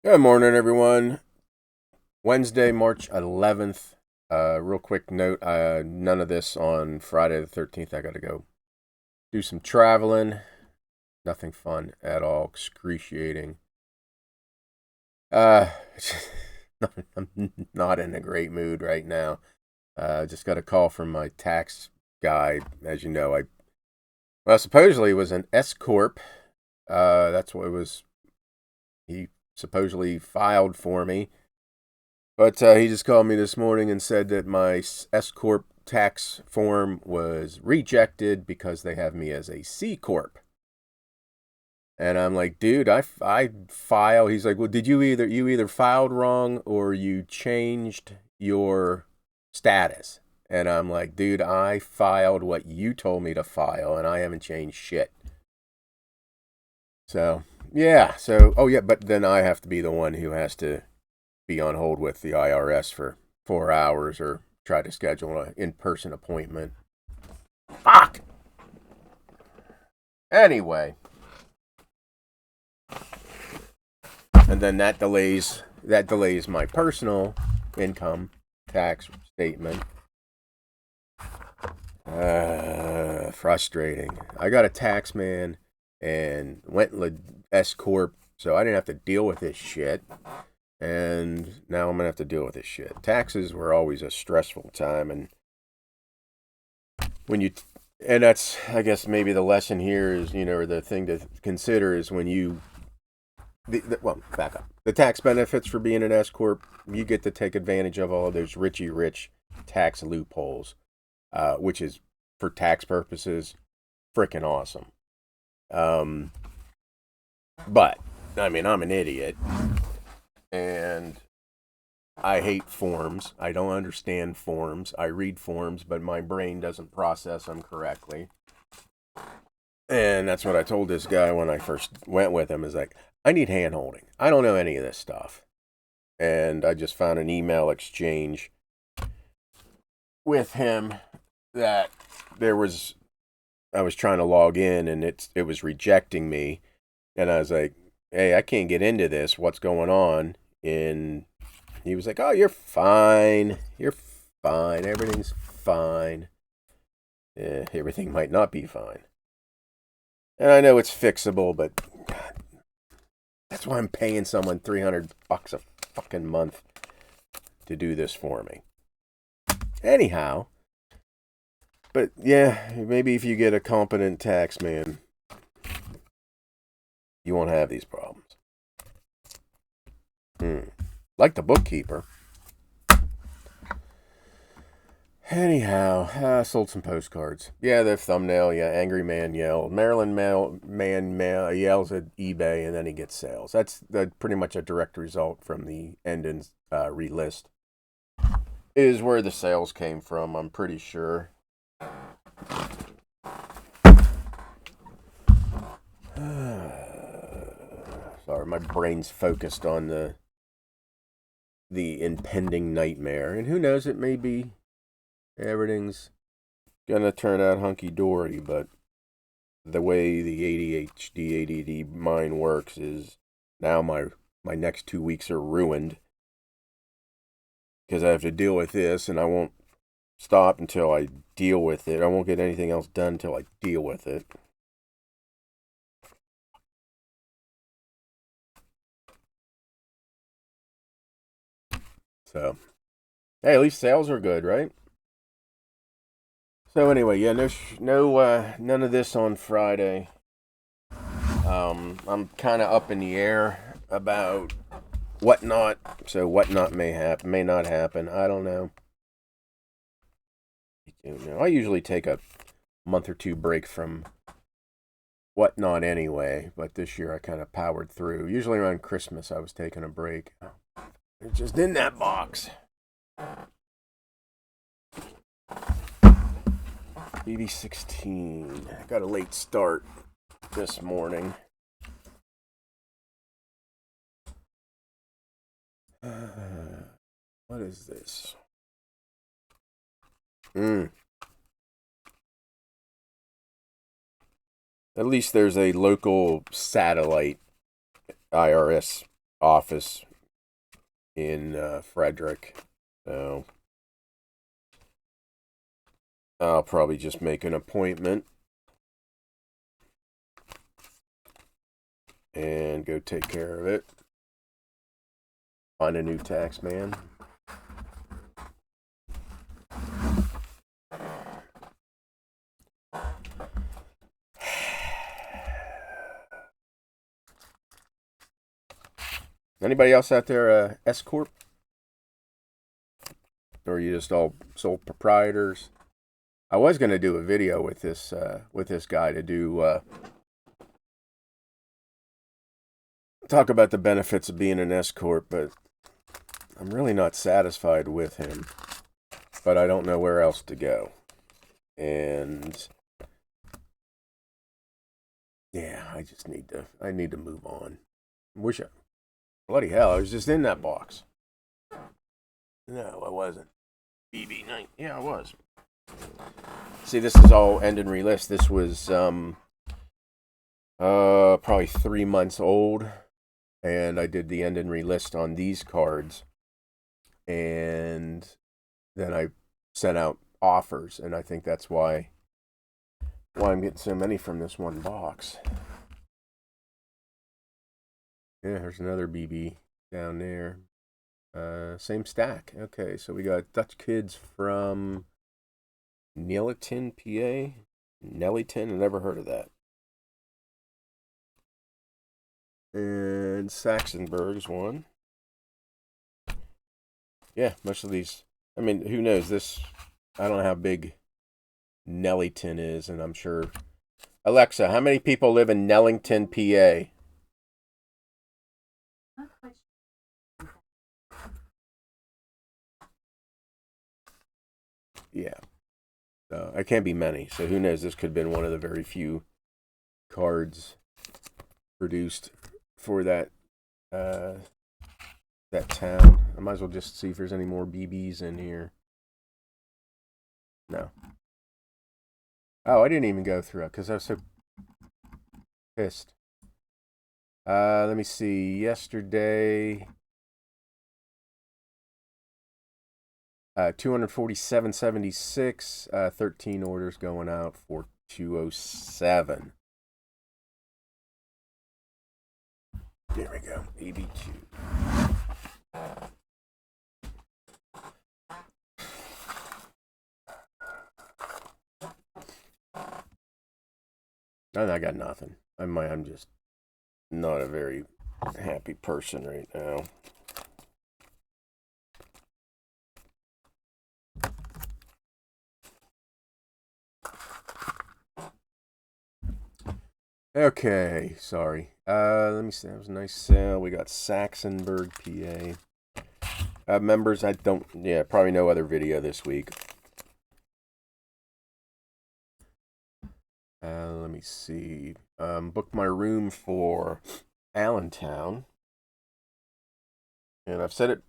Good morning, everyone. Wednesday, March 11th. Real quick note, none of this on Friday the 13th. I got to go do some traveling. Nothing fun at all. Excruciating. Uh, I'm not in a great mood right now. Just got a call from my tax guy. As you know, supposedly it was an S Corp. That's what it was. He supposedly filed for me. But he just called me this morning and said that my S Corp tax form was rejected because they have me as a C Corp. And I'm like, dude, I file. He's like, well, did you either filed wrong or you changed your status? And I'm like, dude, I filed what you told me to file, and I haven't changed shit. So yeah, oh yeah, but then I have to be the one who has to be on hold with the IRS for 4 hours or try to schedule an in-person appointment. Fuck! Anyway. And then that delays my personal income tax statement. Frustrating. I got a tax man and went S Corp, so I didn't have to deal with this shit. And now I'm going to have to deal with this shit. Taxes were always a stressful time. And that's, I guess, maybe the lesson here is, or the thing to consider is when back up. The tax benefits for being an S Corp, you get to take advantage of all of those richy rich tax loopholes, which is, for tax purposes, freaking awesome. But, I mean, I'm an idiot. And I hate forms. I don't understand forms. I read forms, but my brain doesn't process them correctly. And that's what I told this guy when I first went with him, is like, I need hand holding. I don't know any of this stuff. And I just found an email exchange with him that I was trying to log in and it was rejecting me. And I was like, hey, I can't get into this. What's going on? And he was like, oh, you're fine. You're fine. Everything's fine. Everything might not be fine. And I know it's fixable, but God, that's why I'm paying someone $300 a fucking month to do this for me. Anyhow, but yeah, maybe if you get a competent tax man, you won't have these problems. Like the bookkeeper. Anyhow, I sold some postcards. Yeah, the thumbnail, yeah, angry man yelled. Maryland man yells at eBay and then he gets sales. That's pretty much a direct result from the end and relist. Is where the sales came from, I'm pretty sure. Sorry, my brain's focused on the impending nightmare. And who knows, it may be everything's gonna turn out hunky-dory, but the way the ADHD, ADD mind works is now my next 2 weeks are ruined because I have to deal with this, and I won't stop until I deal with it. I won't get anything else done until I deal with it. So, hey, at least sales are good, right? So anyway, yeah, none of this on Friday. I'm kind of up in the air about whatnot. So whatnot may not happen. I don't know. I usually take a month or two break from whatnot anyway, but this year I kind of powered through. Usually around Christmas I was taking a break. It's just in that box. BB16. I got a late start this morning. What is this? At least there's a local satellite IRS office in Frederick. So I'll probably just make an appointment and go take care of it. Find a new tax man. Anybody else out there S corp, or are you just all sole proprietors? I was going to do a video with this guy to do talk about the benefits of being an S corp, but I'm really not satisfied with him. But I don't know where else to go, and yeah, I need to move on. Bloody hell, I was just in that box. No, I wasn't. BB9. Yeah, I was. See, this is all end and relist. This was probably 3 months old, and I did the end and relist on these cards, and then I sent out offers, and I think that's why I'm getting so many from this one box. Yeah, there's another BB down there. Same stack. Okay, so we got Dutch Kids from Nellyton, PA. Nellyton, I never heard of that. And Saxonburg's one. Yeah, most of these. I mean, who knows? I don't know how big Nellyton is, and I'm sure. Alexa, how many people live in Nellington, PA? Yeah. It can't be many, so who knows? This could have been one of the very few cards produced for that town. I might as well just see if there's any more BBs in here. No. Oh, I didn't even go through it because I was so pissed. Let me see. Yesterday, 247.76. 13 orders going out for 207. There we go. 82. And I got nothing. I'm just not a very happy person right now. Okay, sorry. Let me see. That was a nice sale. We got Saxonburg, PA. Members, probably no other video this week. Let me see. Booked my room for Allentown. And I've said it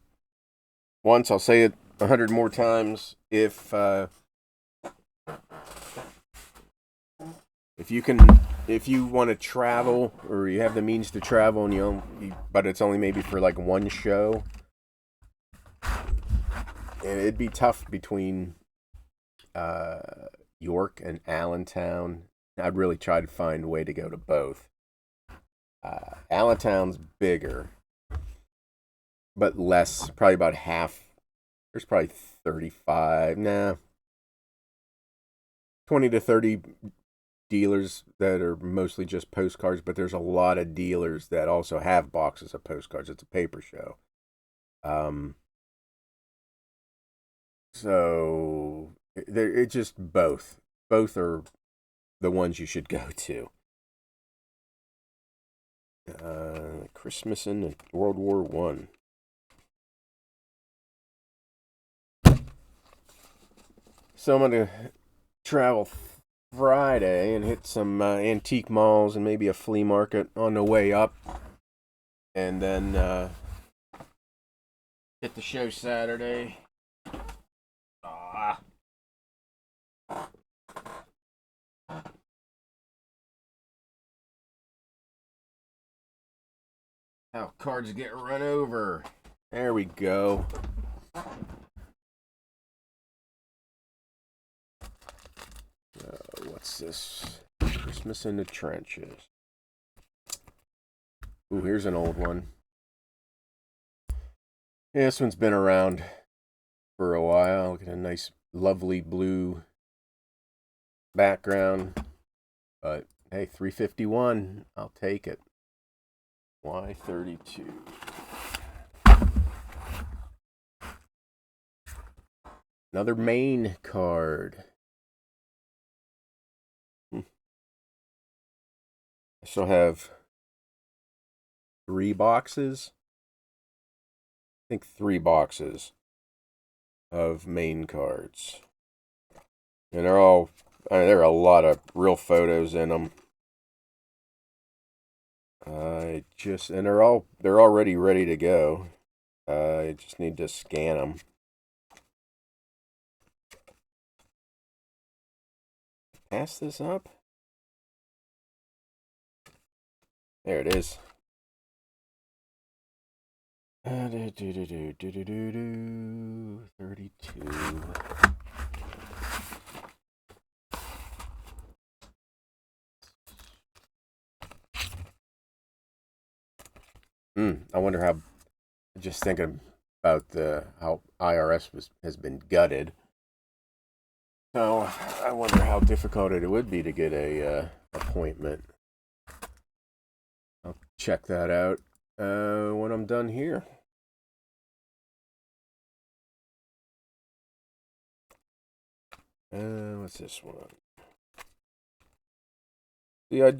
once, I'll say it 100 more times. If you want to travel, or you have the means to travel, and but it's only maybe for like one show, and it'd be tough between York and Allentown. I'd really try to find a way to go to both. Allentown's bigger, but less, probably about half. There's probably 20 to 30 dealers that are mostly just postcards, but there's a lot of dealers that also have boxes of postcards. It's a paper show. So it's just both. Both are the ones you should go to. Christmas in World War One. So I'm gonna travel Friday and hit some antique malls and maybe a flea market on the way up, and then hit the show Saturday. How cards get run over. There we go. What's this? Christmas in the Trenches. Ooh, here's an old one. Yeah, this one's been around for a while. Look at a nice, lovely blue background. But hey, 351. I'll take it. Y32. Another main card. I still have 3 boxes. I think 3 boxes of main cards. And they're all, there are a lot of real photos in them. And they're already ready to go. I just need to scan them. Pass this up. There it is. 32. I wonder how. Just thinking about how IRS has been gutted. So I wonder how difficult it would be to get a appointment. I'll check that out when I'm done here. What's this one? See, I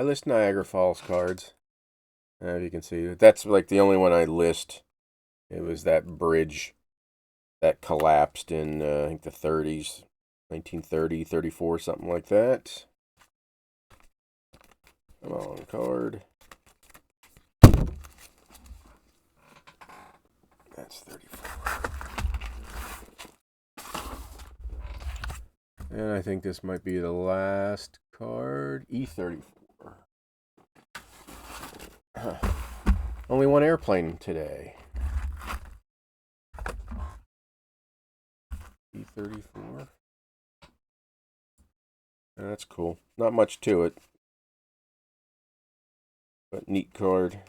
list Niagara Falls cards. As you can see, that's like the only one I list. It was that bridge that collapsed in, I think, the 30s, 1930, 34, something like that. Come on, card. That's 34. And I think this might be the last card. E34. Only one airplane today. E34. That's cool. Not much to it, but neat card.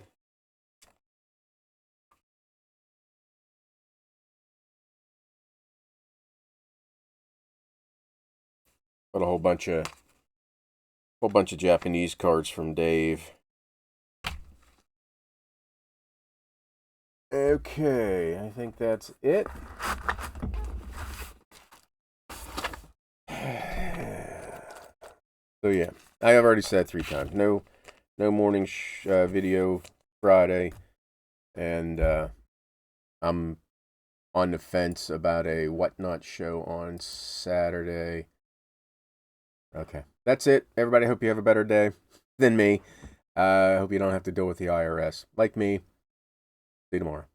Got a whole bunch of Japanese cards from Dave. Okay, I think that's it. So yeah, I have already said 3 times. No morning video Friday, and I'm on the fence about a Whatnot show on Saturday. Okay, that's it. Everybody, hope you have a better day than me. I hope you don't have to deal with the IRS like me. See you tomorrow.